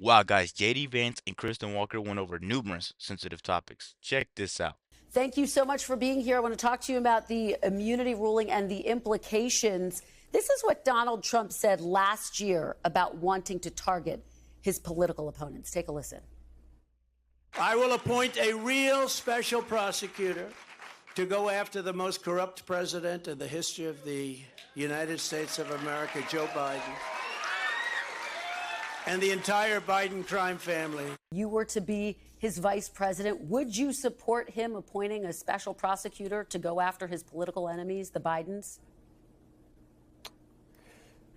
Wow, guys, JD Vance and Kristen Welker went over numerous sensitive topics. Check this out. Thank you so much for being here. I want to talk to you about the immunity ruling and the implications. This is what Donald Trump said last year about wanting to target his political opponents. Take a listen. I will appoint a real special prosecutor to go after the most corrupt president in the history of the United States of America, Joe Biden, and the entire Biden crime family. You were to be his vice president. Would you support him appointing a special prosecutor to go after his political enemies, the Bidens?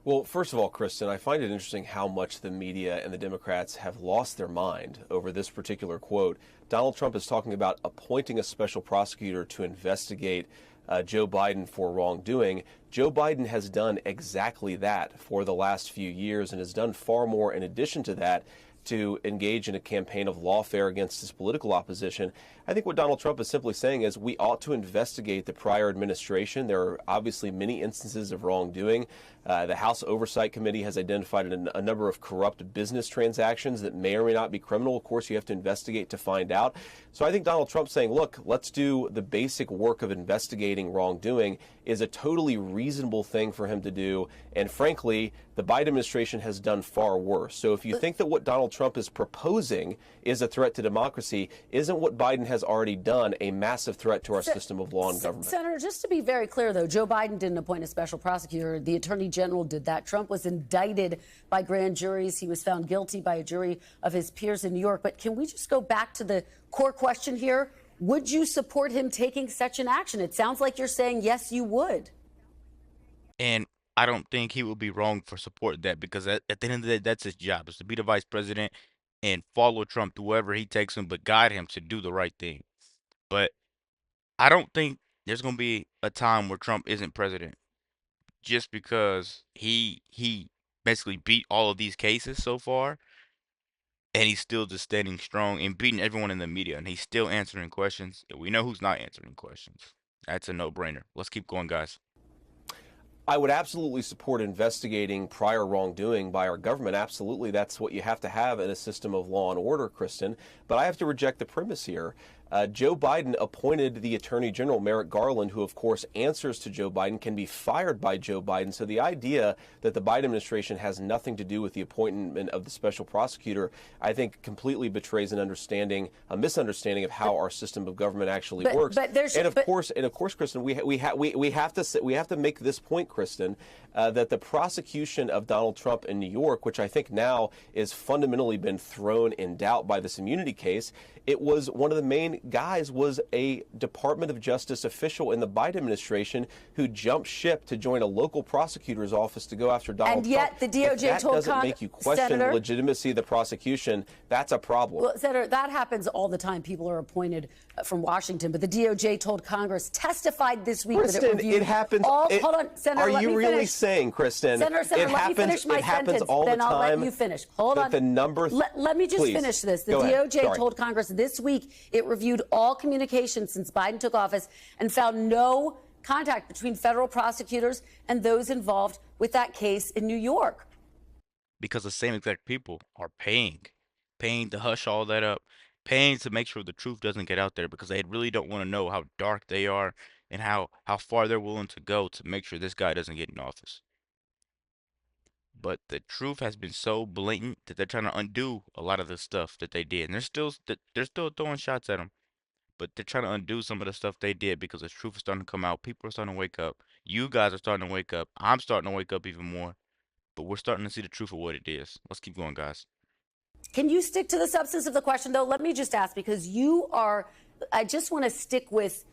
Well, first of all, Kristen, I find it interesting how much the media and the Democrats have lost their mind over this particular quote. Donald Trump is talking about appointing a special prosecutor to investigate Joe Biden for wrongdoing. Joe Biden has done exactly that for the last few years and has done far more in addition to that to engage in a campaign of lawfare against his political opposition. I think what Donald Trump is simply saying is we ought to investigate the prior administration. There are obviously many instances of wrongdoing. The House Oversight Committee has identified a number of corrupt business transactions that may or may not be criminal. Of course, you have to investigate to find out. So I think Donald Trump saying, look, let's do the basic work of investigating wrongdoing is a totally reasonable thing for him to do. And frankly, the Biden administration has done far worse. So if you think that what Donald Trump is proposing is a threat to democracy, isn't what Biden has already done a massive threat to our system of law and government? Senator, just to be very clear, though, Joe Biden didn't appoint a special prosecutor. The Attorney General did that. Trump was indicted by grand juries. He was found guilty by a jury of his peers in New York. But can we just go back to the core question here? Would you support him taking such an action? It sounds like you're saying, yes, you would. And I don't think he would be wrong for supporting that because at the end of the day, that's his job, is to be the vice president and follow Trump to wherever he takes him, but guide him to do the right thing. But I don't think there's going to be a time where Trump isn't president just because he basically beat all of these cases so far. And he's still just standing strong and beating everyone in the media. And he's still answering questions. We know who's not answering questions. That's a no-brainer. Let's keep going, guys. I would absolutely support investigating prior wrongdoing by our government. Absolutely. That's what you have to have in a system of law and order, Kristen. But I have to reject the premise here. Joe Biden appointed the Attorney General, Merrick Garland, who, of course, answers to Joe Biden, can be fired by Joe Biden. So the idea that the Biden administration has nothing to do with the appointment of the special prosecutor, I think, completely betrays a misunderstanding of how our system of government actually works. And of course, Kristen, we have to make this point, Kristen, that the prosecution of Donald Trump in New York, which I think now is fundamentally been thrown in doubt by this immunity case, it was one of the main guys was a Department of Justice official in the Biden administration who jumped ship to join a local prosecutor's office to go after Donald Trump. And yet the DOJ told doesn't make you question the legitimacy of the prosecution. That's a problem. Well, Senator, that happens all the time. People are appointed from Washington, but the DOJ told Congress, testified this week Kristen, that it reviewed it happens. Hold on, Senator. Are you really saying, Kristen? Senator, let me finish my sentence. All then the I'll time. let you finish. Hold on. The number. Let me just finish this. The DOJ told Congress this week it reviewed all communications since Biden took office and found no contact between federal prosecutors and those involved with that case in New York. Because the same exact people are paying to hush all that up, paying to make sure the truth doesn't get out there because they really don't want to know how dark they are and how far they're willing to go to make sure this guy doesn't get in office. But the truth has been so blatant that they're trying to undo a lot of the stuff that they did. And they're still throwing shots at him. But they're trying to undo some of the stuff they did because the truth is starting to come out. People are starting to wake up. You guys are starting to wake up. I'm starting to wake up even more. But we're starting to see the truth of what it is. Let's keep going, guys. Can you stick to the substance of the question, though? Let me just ask, because I just want to stick with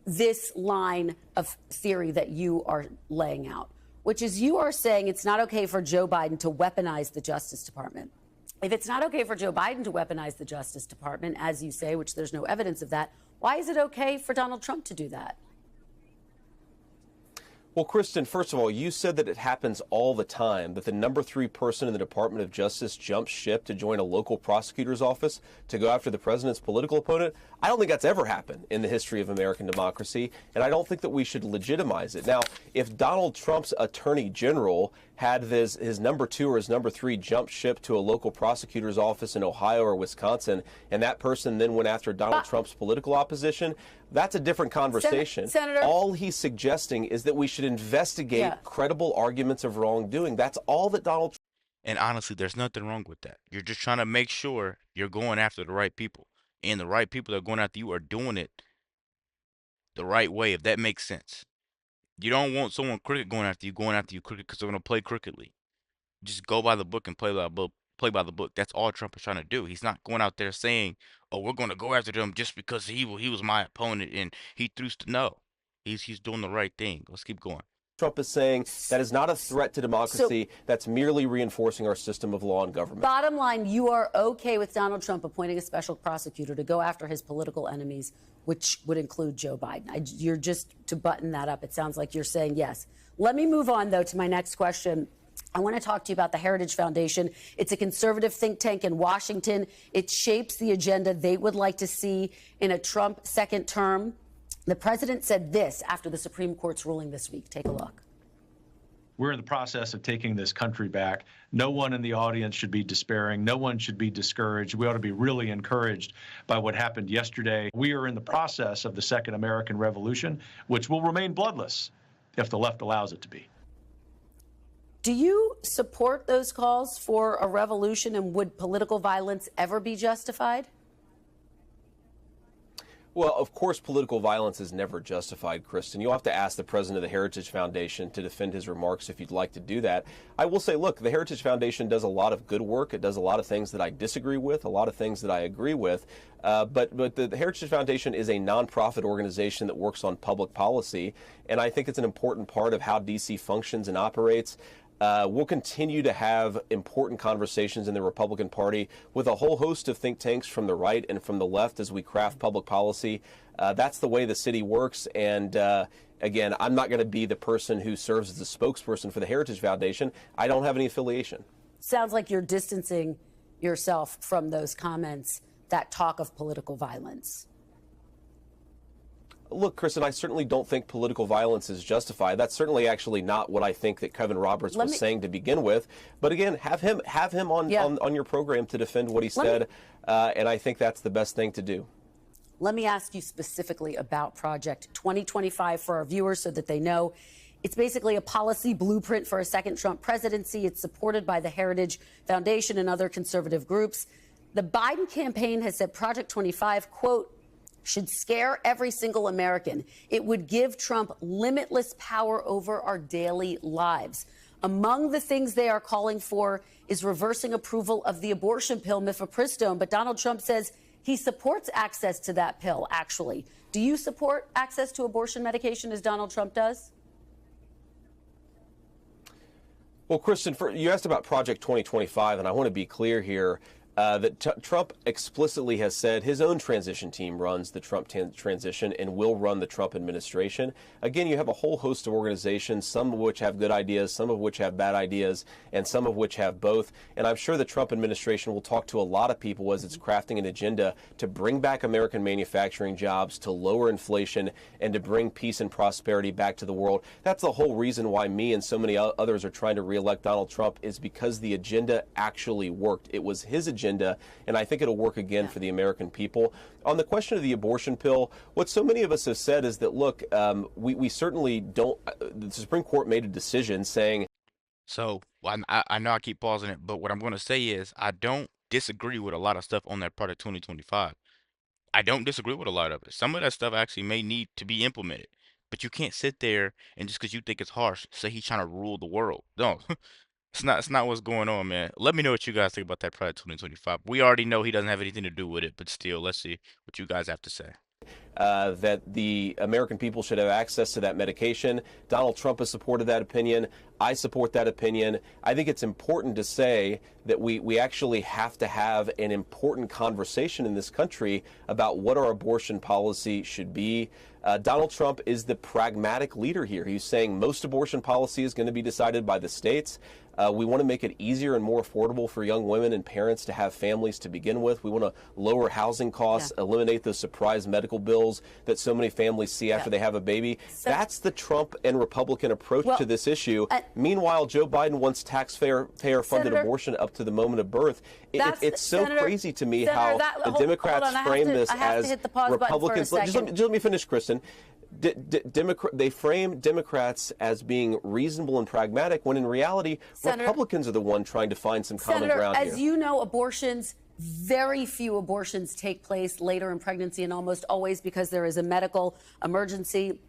this line of theory that you are laying out, which is you are saying it's not okay for Joe Biden to weaponize the Justice Department. If it's not okay for Joe Biden to weaponize the Justice Department, as you say, which there's no evidence of that, why is it okay for Donald Trump to do that? Well, Kristen, first of all, you said that it happens all the time, that the #3 person in the Department of Justice jumps ship to join a local prosecutor's office to go after the president's political opponent. I don't think that's ever happened in the history of American democracy, and I don't think that we should legitimize it. Now, if Donald Trump's attorney general had his #2 or his #3 jump ship to a local prosecutor's office in Ohio or Wisconsin, and that person then went after Donald Trump's political opposition, that's a different conversation. Senator, all he's suggesting is that we should investigate credible arguments of wrongdoing. That's all that Donald Trump. And honestly, there's nothing wrong with that. You're just trying to make sure you're going after the right people. And the right people that are going after you are doing it the right way, if that makes sense. You don't want someone crooked going after you crooked because they're going to play crookedly. Just go by the book and play by the book. Play by the book. That's all Trump is trying to do. He's not going out there saying, "Oh, we're going to go after them just because he was my opponent and he threw." No, he's doing the right thing. Let's keep going. Trump is saying that is not a threat to democracy. That's merely reinforcing our system of law and government. Bottom line, you are okay with Donald Trump appointing a special prosecutor to go after his political enemies, which would include Joe Biden. You're just, to button that up, it sounds like you're saying yes. Let me move on, though, to my next question. I want to talk to you about the Heritage Foundation. It's a conservative think tank in Washington. It shapes the agenda they would like to see in a Trump second term. The president said this after the Supreme Court's ruling this week. Take a look. We're in the process of taking this country back. No one in the audience should be despairing. No one should be discouraged. We ought to be really encouraged by what happened yesterday. We are in the process of the Second American Revolution, which will remain bloodless if the left allows it to be. Do you support those calls for a revolution, and would political violence ever be justified? Well, of course, political violence is never justified, Kristen. You'll have to ask the president of the Heritage Foundation to defend his remarks if you'd like to do that. I will say, look, the Heritage Foundation does a lot of good work. It does a lot of things that I disagree with, a lot of things that I agree with. But the Heritage Foundation is a nonprofit organization that works on public policy, and I think it's an important part of how D.C. functions and operates. We'll continue to have important conversations in the Republican Party with a whole host of think tanks from the right and from the left as we craft public policy. That's the way the city works. And again, I'm not going to be the person who serves as the spokesperson for the Heritage Foundation. I don't have any affiliation. Sounds like you're distancing yourself from those comments, that talk of political violence. Look, Kristen, I certainly don't think political violence is justified. That's certainly actually not what I think that Kevin Roberts was saying to begin with. But again, have him on your program to defend what he said, and I think that's the best thing to do. Let me ask you specifically about Project 2025 for our viewers so that they know. It's basically a policy blueprint for a second Trump presidency. It's supported by the Heritage Foundation and other conservative groups. The Biden campaign has said Project 25, quote, should scare every single American. It would give Trump limitless power over our daily lives. Among the things they are calling for is reversing approval of the abortion pill, mifepristone. But Donald Trump says he supports access to that pill, actually. Do you support access to abortion medication as Donald Trump does? Well, Kristen, you asked about Project 2025, and I want to be clear here. That Trump explicitly has said his own transition team runs the Trump transition and will run the Trump administration. Again, you have a whole host of organizations, some of which have good ideas, some of which have bad ideas, and some of which have both. And I'm sure the Trump administration will talk to a lot of people as it's crafting an agenda to bring back American manufacturing jobs, to lower inflation, and to bring peace and prosperity back to the world. That's the whole reason why me and so many others are trying to reelect Donald Trump, is because the agenda actually worked. It was his agenda, and I think it'll work again for the American people. On the question of the abortion pill, what so many of us have said is that, look, we certainly don't. The Supreme Court made a decision saying. So I know I keep pausing it, but what I'm going to say is I don't disagree with a lot of stuff on that Project 2025. I don't disagree with a lot of it. Some of that stuff actually may need to be implemented, but you can't sit there and just because you think it's harsh, say he's trying to rule the world. No. It's not what's going on, man. Let me know what you guys think about that Project 2025. We already know he doesn't have anything to do with it, but still, let's see what you guys have to say. That the American people should have access to that medication. Donald Trump has supported that opinion. I support that opinion. I think it's important to say that we actually have to have an important conversation in this country about what our abortion policy should be. Donald Trump is the pragmatic leader here. He's saying most abortion policy is going to be decided by the states. We want to make it easier and more affordable for young women and parents to have families to begin with. We want to lower housing costs, eliminate those surprise medical bills that so many families see after they have a baby. That's the Trump and Republican approach to this issue. Meanwhile, Joe Biden wants taxpayer-funded abortion up to the moment of birth. It's so crazy to me how the Democrats frame this as Republicans. Just let me finish, Kristen. They frame Democrats as being reasonable and pragmatic when in reality Republicans are the one trying to find some common ground here. As you know, very few abortions take place later in pregnancy, and almost always because there is a medical emergency.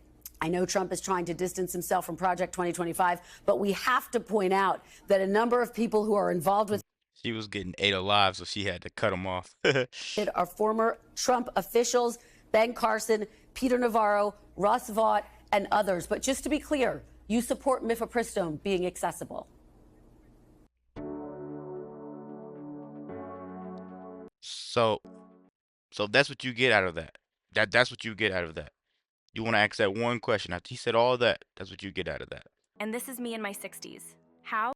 I know Trump is trying to distance himself from Project 2025, but we have to point out that a number of people who are involved with She was getting ate alive, so she had to cut him off. it are former Trump officials, Ben Carson, Peter Navarro, Russ Vought, and others. But just to be clear, you support mifepristone being accessible. So that's what you get out of that. That's what you get out of that. You want to ask that one question. After he said all that, that's what you get out of that. And this is me in my 60s. How?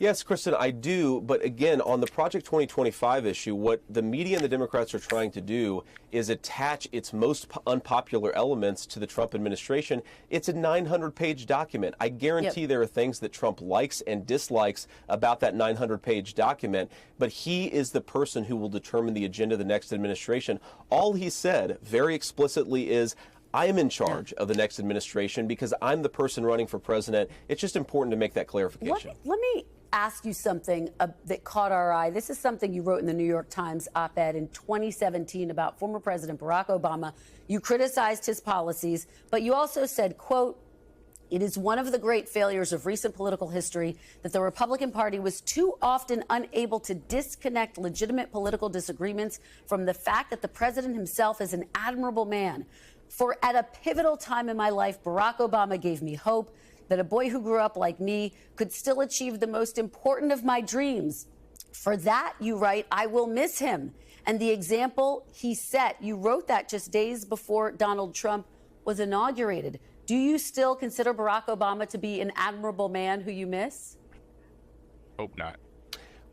Yes, Kristen, I do. But again, on the Project 2025 issue, what the media and the Democrats are trying to do is attach its most unpopular elements to the Trump administration. It's a 900-page document. I guarantee there are things that Trump likes and dislikes about that 900-page document, but he is the person who will determine the agenda of the next administration. All he said very explicitly is, I am in charge of the next administration because I'm the person running for president. It's just important to make that clarification. Let me ask you something that caught our eye. This is something you wrote in the New York Times op-ed in 2017 about former President Barack Obama. You criticized his policies, but you also said, quote, "It is one of the great failures of recent political history that the Republican Party was too often unable to disconnect legitimate political disagreements from the fact that the president himself is an admirable man. For at a pivotal time in my life, Barack Obama gave me hope that a boy who grew up like me could still achieve the most important of my dreams. For that, you write, I will miss him. And the example he set," you wrote that just days before Donald Trump was inaugurated. Do you still consider Barack Obama to be an admirable man who you miss? Hope not.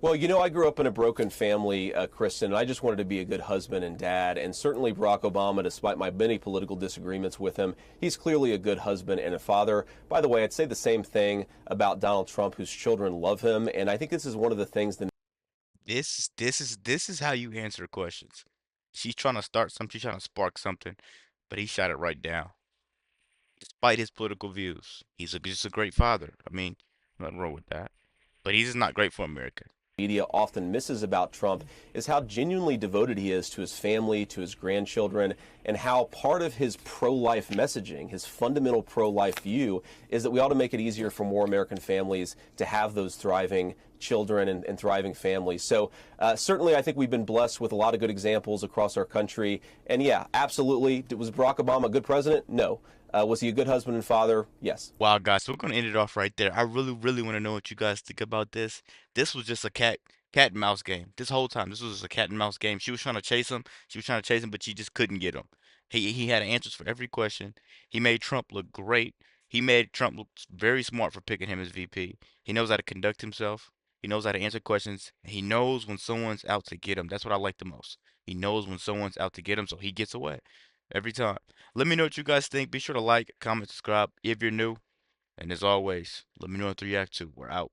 Well, you know, I grew up in a broken family, Kristen, and I just wanted to be a good husband and dad. And certainly Barack Obama, despite my many political disagreements with him, he's clearly a good husband and a father. By the way, I'd say the same thing about Donald Trump, whose children love him. And I think this is one of the things that This is how you answer questions. She's trying to start something. She's trying to spark something, but he shot it right down. Despite his political views, he's just a great father. I mean, nothing wrong with that. But he's just not great for America. media often misses about Trump is how genuinely devoted he is to his family, to his grandchildren, and how part of his pro-life messaging, his fundamental pro-life view, is that we ought to make it easier for more American families to have those thriving children and thriving families. So certainly I think we've been blessed with a lot of good examples across our country. And yeah, absolutely. Was Barack Obama a good president? No. Was he a good husband and father? Yes. Wow, guys, so we're gonna end it off right there. I really, really want to know what you guys think about this. This was just a cat and mouse game. This whole time, this was just a cat and mouse game. She was trying to chase him. She was trying to chase him, but she just couldn't get him. He had answers for every question. He made Trump look great. He made Trump look very smart for picking him as VP. He knows how to conduct himself. He knows how to answer questions. He knows when someone's out to get him. That's what I like the most. He knows when someone's out to get him, so he gets away every time. Let me know what you guys think. Be sure to like, comment, subscribe if you're new. And as always, let me know if you react to. We're out.